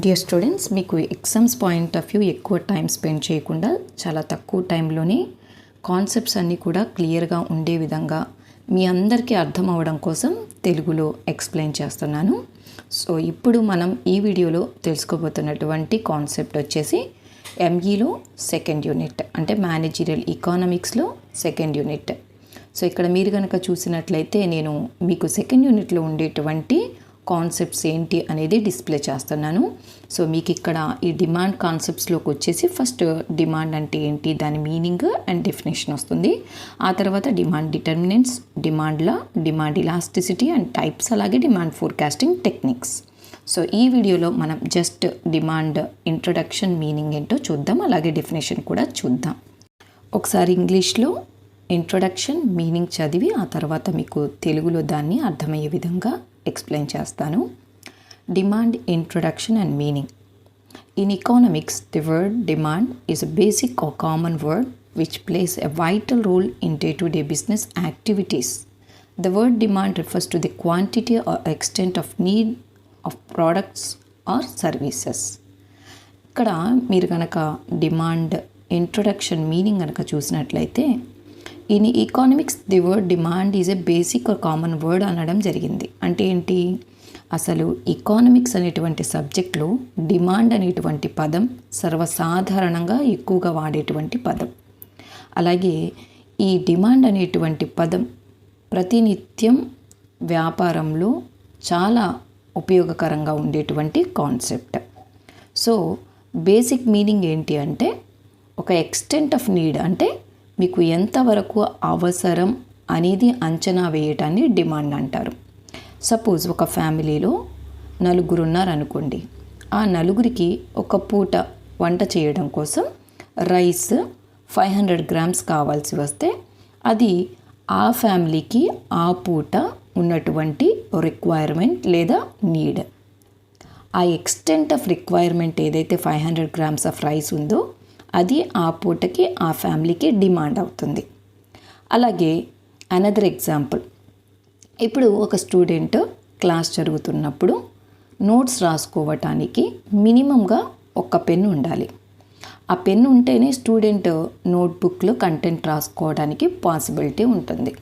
Dear students, మీకు exams point of view ఎక్కువ time spend చేయకుండా చాలా తక్కువ టైంలోనే కాన్సెప్ట్స్ అన్నీ కూడా క్లియర్గా ఉండే విధంగా మీ అందరికీ అర్థం అవ్వడం కోసం తెలుగులో ఎక్స్ప్లెయిన్ చేస్తున్నాను. సో ఇప్పుడు మనం ఈ వీడియోలో తెలుసుకోబోతున్నటువంటి కాన్సెప్ట్ వచ్చేసి ఎంఈలో సెకండ్ యూనిట్, అంటే మేనేజరియల్ ఎకనామిక్స్లో సెకండ్ యూనిట్. సో ఇక్కడ మీరు కనుక చూసినట్లయితే నేను మీకు సెకండ్ యూనిట్లో ఉండేటువంటి కాన్సెప్ట్స్ ఏంటి అనేది డిస్ప్లే చేస్తున్నాను. సో మీకు ఇక్కడ ఈ డిమాండ్ కాన్సెప్ట్స్లోకి వచ్చేసి ఫస్ట్ డిమాండ్ అంటే ఏంటి, దాని మీనింగ్ అండ్ డెఫినేషన్ వస్తుంది. ఆ తర్వాత demand determinants, demand elasticity and types, అలాగే డిమాండ్ ఫోర్కాస్టింగ్ టెక్నిక్స్. సో ఈ వీడియోలో మనం జస్ట్ డిమాండ్ ఇంట్రొడక్షన్, మీనింగ్ ఏంటో చూద్దాం, అలాగే డెఫినేషన్ కూడా చూద్దాం. ఒకసారి ఇంగ్లీష్లో ఇంట్రొడక్షన్, మీనింగ్ చదివి ఆ తర్వాత మీకు తెలుగులో దాన్ని అర్థమయ్యే విధంగా ఎక్స్ప్లెయిన్ చేస్తాను. Demand introduction and meaning. In economics, the word demand is a basic or common word which plays a vital role in day-to-day business activities. The word demand refers to the quantity or extent of need of products or services. ఇక్కడ మీరు కనుక demand introduction, meaning కనుక చూసినట్లయితే in economics the word demand is a basic or common word అనడం జరిగింది. అంటే ఏంటి, అసలు ఎకనామిక్స్ అనేటువంటి సబ్జెక్ట్లో డిమాండ్ అనేటువంటి పదం సర్వసాధారణంగా ఎక్కువగా వాడేటువంటి పదం. అలాగే ఈ డిమాండ్ అనేటువంటి పదం ప్రతినిత్యం వ్యాపారంలో చాలా ఉపయోగకరంగా ఉండేటువంటి కాన్సెప్ట్. సో బేసిక్ మీనింగ్ ఏంటి అంటే, ఒక ఎక్స్టెంట్ ఆఫ్ నీడ్ అంటే మీకు ఎంతవరకు అవసరం అనేది అంచనా వేయటాన్ని డిమాండ్ అంటారు. సపోజ్ ఒక ఫ్యామిలీలో నలుగురు ఉన్నారనుకోండి, ఆ నలుగురికి ఒక పూట వంట చేయడం కోసం రైస్ 500 grams కావాల్సి వస్తే అది ఆ ఫ్యామిలీకి ఆ పూట ఉన్నటువంటి రిక్వైర్మెంట్ లేదా నీడ్. ఆ ఎక్స్టెంట్ ఆఫ్ రిక్వైర్మెంట్ ఏదైతే 500 grams ఆఫ్ రైస్ ఉందో అది ఆ పూటకి ఆ ఫ్యామిలీకి డిమాండ్ అవుతుంది. అలాగే అనదర్ ఎగ్జాంపుల్, ఇప్పుడు ఒక స్టూడెంట్ క్లాస్ జరుగుతున్నప్పుడు నోట్స్ రాసుకోవటానికి మినిమంగా ఒక పెన్ను ఉండాలి. ఆ పెన్ను ఉంటేనే స్టూడెంట్ నోట్బుక్లో కంటెంట్ రాసుకోవడానికి పాసిబిలిటీ ఉంటుంది.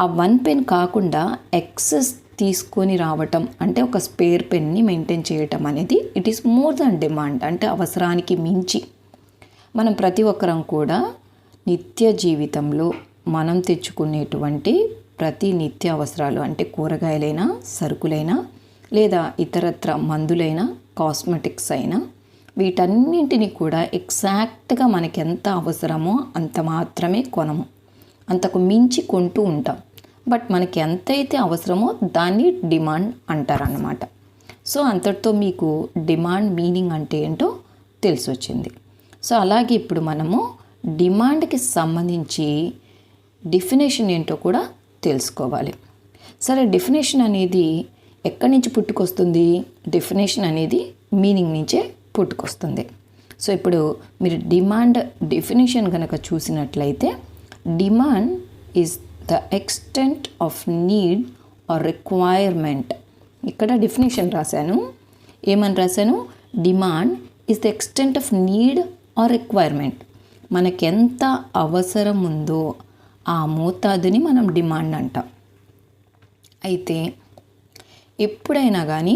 ఆ 1 పెన్ కాకుండా ఎక్సెస్ తీసుకొని రావటం, అంటే ఒక స్పేర్ పెన్ని మెయింటైన్ చేయటం అనేది it is more than demand. అంటే అవసరానికి మించి మనం ప్రతి ఒక్కరం కూడా నిత్య జీవితంలో మనం తెచ్చుకునేటువంటి ప్రతి నిత్య అవసరాలు, అంటే కూరగాయలైనా, సరుకులైనా, లేదా ఇతరత్ర మందులైనా, కాస్మెటిక్స్ అయినా, వీటన్నింటినీ కూడా ఎగ్జాక్ట్గా మనకి ఎంత అవసరమో అంత మాత్రమే కొనము, అంతకు మించి కొంటూ ఉంటాం. బట్ మనకి ఎంతైతే అవసరమో దాన్ని డిమాండ్ అంటారన్నమాట. సో అంతటితో మీకు డిమాండ్ మీనింగ్ అంటే ఏంటో తెలిసి వచ్చింది. సో అలాగే ఇప్పుడు మనము డిమాండ్కి సంబంధించి డెఫినేషన్ ఏంటో కూడా తెలుసుకోవాలి. సరే, డెఫినేషన్ అనేది ఎక్కడి నుంచి పుట్టుకొస్తుంది? డెఫినేషన్ అనేది మీనింగ్ నుంచే పుట్టుకొస్తుంది. సో ఇప్పుడు మీరు డిమాండ్ డెఫినేషన్ కనుక చూసినట్లయితే, demand is the extent of need or requirement. ఇక్కడ డెఫినేషన్ రాశాను, ఏమని రాశాను? Demand is the extent of need or requirement. మనకెంత అవసరం ఉందో ఆ మోతాదుని మనం డిమాండ్ అంటాం. అయితే ఎప్పుడైనా కానీ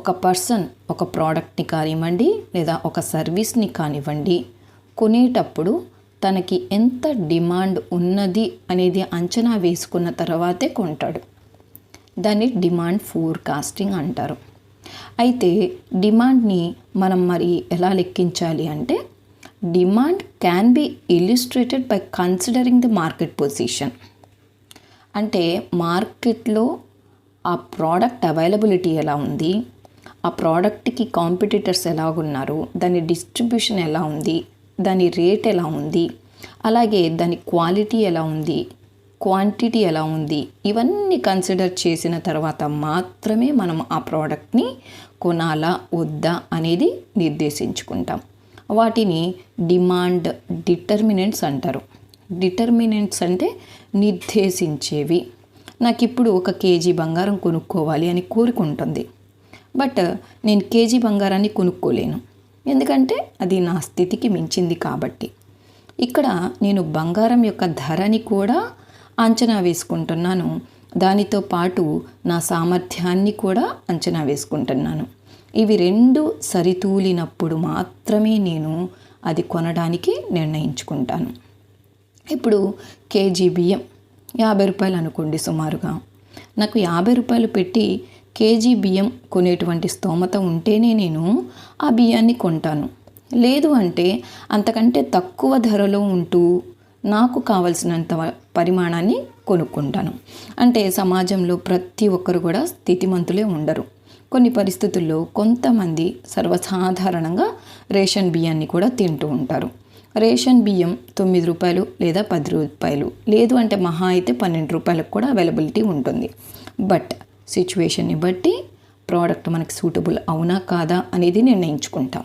ఒక పర్సన్ ఒక ప్రోడక్ట్ని కానివ్వండి, లేదా ఒక సర్వీస్ని కానివ్వండి, కొనేటప్పుడు తనకి ఎంత డిమాండ్ ఉన్నది అనేది అంచనా వేసుకున్న తర్వాతే కొంటాడు. దాన్ని డిమాండ్ ఫోర్కాస్టింగ్ అంటారు. అయితే డిమాండ్ని మనం మరి ఎలా లెక్కించాలి అంటే, demand can be illustrated by considering the market position. అంటే మార్కెట్లో ఆ ప్రోడక్ట్ అవైలబిలిటీ ఎలా ఉంది, ఆ ప్రోడక్ట్కి కాంపిటీటర్స్ ఎలా ఉన్నారు, దాని డిస్ట్రిబ్యూషన్ ఎలా ఉంది, దాని రేట్ ఎలా ఉంది, అలాగే దాని క్వాలిటీ ఎలా ఉంది, క్వాంటిటీ ఎలా ఉంది, ఇవన్నీ కన్సిడర్ చేసిన తర్వాత మాత్రమే మనం ఆ ప్రోడక్ట్ని కొనాలా వద్దా అనేది నిర్దేశించుకుంటాం. వాటిని డిమాండ్ డిటర్మినెంట్స్ అంటారు. డిటర్మినెంట్స్ అంటే నిర్దేశించేవి. నాకు ఇప్పుడు 1 kg బంగారం కొనుక్కోవాలి అని కోరుకుంటుంది. బట్ నేను కేజీ బంగారాన్ని కొనుక్కోలేను, ఎందుకంటే అది నా స్థితికి మించింది కాబట్టి. ఇక్కడ నేను బంగారం యొక్క ధరని కూడా అంచనా వేసుకుంటున్నాను, దానితో పాటు నా సామర్థ్యాన్ని కూడా అంచనా వేసుకుంటున్నాను. ఇవి రెండు సరితూలినప్పుడు మాత్రమే నేను అది కొనడానికి నిర్ణయించుకుంటాను. ఇప్పుడు కేజీ బియ్యం 50 రూపాయలు అనుకోండి సుమారుగా. నాకు 50 రూపాయలు పెట్టి కేజీ బియ్యం కొనేటువంటి స్తోమత ఉంటేనే నేను ఆ బియ్యాన్ని కొంటాను. లేదు అంటే అంతకంటే తక్కువ ధరలో ఉంటూ నాకు కావలసినంత పరిమాణాన్ని కొనుక్కుంటాను. అంటే సమాజంలో ప్రతి ఒక్కరు కూడా స్థితిమంతులే ఉండరు. కొన్ని పరిస్థితుల్లో కొంతమంది సర్వసాధారణంగా రేషన్ బియ్యాన్ని కూడా తింటూ ఉంటారు. రేషన్ బియ్యం 9 రూపాయలు లేదా 10 రూపాయలు, లేదు అంటే మహా అయితే 12 రూపాయలకు కూడా అవైలబిలిటీ ఉంటుంది. బట్ సిచ్యువేషన్ని బట్టి ప్రోడక్ట్ మనకి సూటబుల్ అవునా కాదా అనేది నిర్ణయించుకుంటాం.